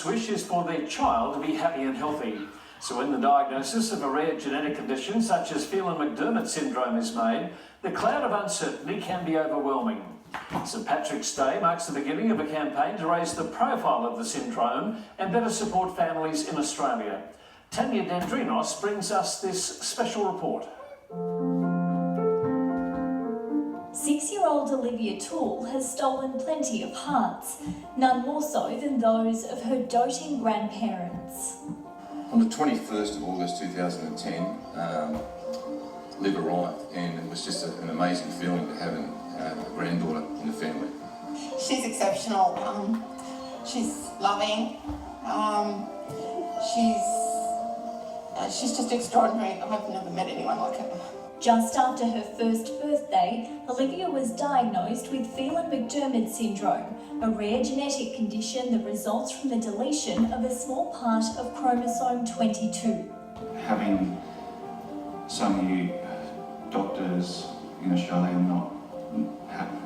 wish is for their child to be happy and healthy. So when the diagnosis of a rare genetic condition such as Phelan-McDermid syndrome is made, the cloud of uncertainty can be overwhelming. St Patrick's Day marks the beginning of a campaign to raise the profile of the syndrome and better support families in Australia. Tanya Dendrinos brings us this special report. 6-year-old Olivia Toole has stolen plenty of hearts, none more so than those of her doting grandparents. On the 21st of August 2010, Liv arrived, and it was just an amazing feeling to have a granddaughter in the family. She's exceptional. She's loving. She's just extraordinary. I've never met anyone like her. Just after her first birthday, Olivia was diagnosed with Phelan-McDermid syndrome, a rare genetic condition that results from the deletion of a small part of chromosome 22. Having so many doctors in Australia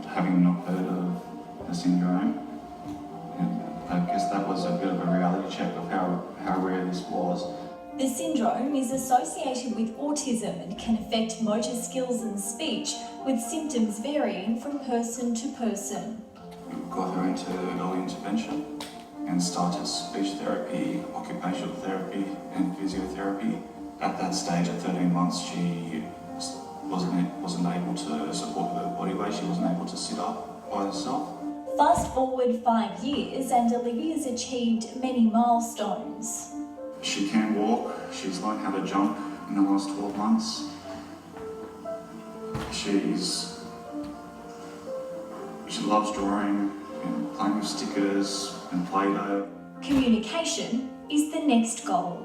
having not heard of the syndrome, I guess that was a bit of a reality check of how rare this was. The syndrome is associated with autism and can affect motor skills and speech, with symptoms varying from person to person. We got her into early intervention and started speech therapy, occupational therapy and physiotherapy. At that stage, at 13 months, she wasn't able to support her body weight. She wasn't able to sit up by herself. Fast forward 5 years and Olivia's achieved many milestones. She can walk, she's learned how to jump in the last 12 months. She loves drawing and playing with stickers and Play-Doh. Communication is the next goal.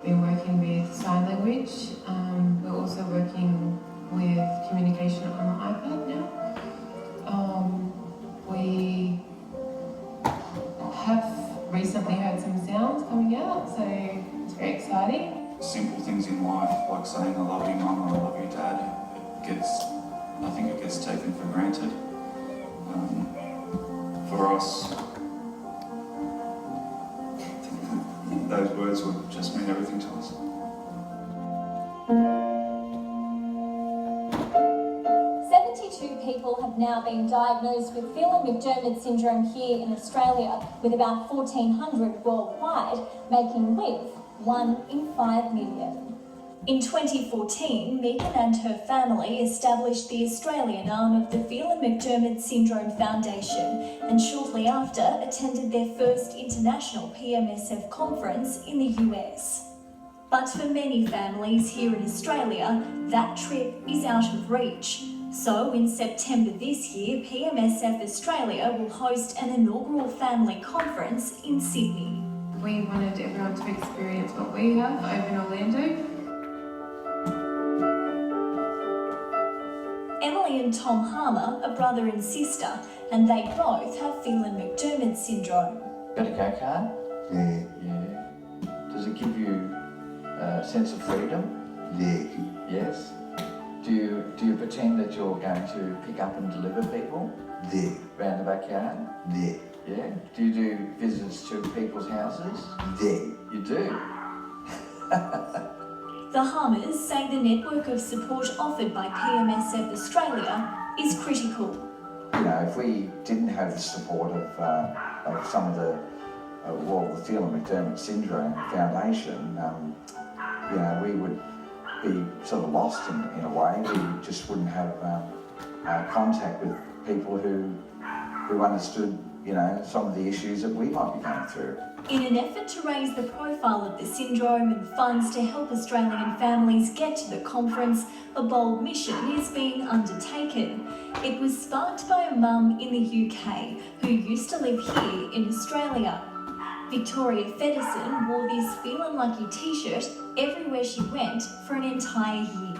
We're working with sign language. We're also working with communication on the iPad now. We have recently heard some sounds coming out, so it's very exciting. Simple things in life, like saying I love you mum or I love you dad, I think it gets taken for granted. For us, those words would just mean everything to us. People have now been diagnosed with Phelan-McDermid syndrome here in Australia, with about 1,400 worldwide, making Liv 1 in 5 million. In 2014, Megan and her family established the Australian arm of the Phelan-McDermid Syndrome Foundation, and shortly after attended their first international PMSF conference in the US. But for many families here in Australia, that trip is out of reach. So in September this year, PMSF Australia will host an inaugural family conference in Sydney. We wanted everyone to experience what we have over in Orlando. Emily and Tom Harmer are brother and sister, and they both have Phelan-McDermid syndrome. Got a go card? Yeah. Does it give you a sense of freedom? Yeah. Yes. Do you pretend that you're going to pick up and deliver people? Yeah. Around the backyard? Yeah. Yeah. Do you do visits to people's houses? Yeah. You do? The Harmers say the network of support offered by PMSF Australia is critical. You know, if we didn't have the support of some of the the Phelan-McDermid Syndrome Foundation, we would be sort of lost in a way. We just wouldn't have contact with people who understood, some of the issues that we might be going through. In an effort to raise the profile of the syndrome and funds to help Australian families get to the conference, a bold mission is being undertaken. It was sparked by a mum in the UK who used to live here in Australia. Victoria Fedderson wore this Feeling Lucky t-shirt everywhere she went for an entire year.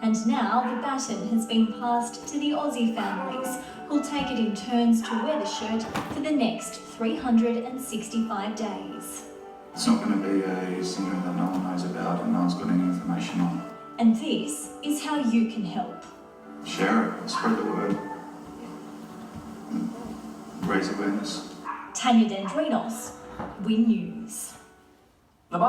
And now the baton has been passed to the Aussie families, who'll take it in turns to wear the shirt for the next 365 days. It's not going to be a syndrome that no one knows about and no one's got any information on. And this is how you can help. Share it, spread the word, raise awareness. Tanya Dendrinos, Win News.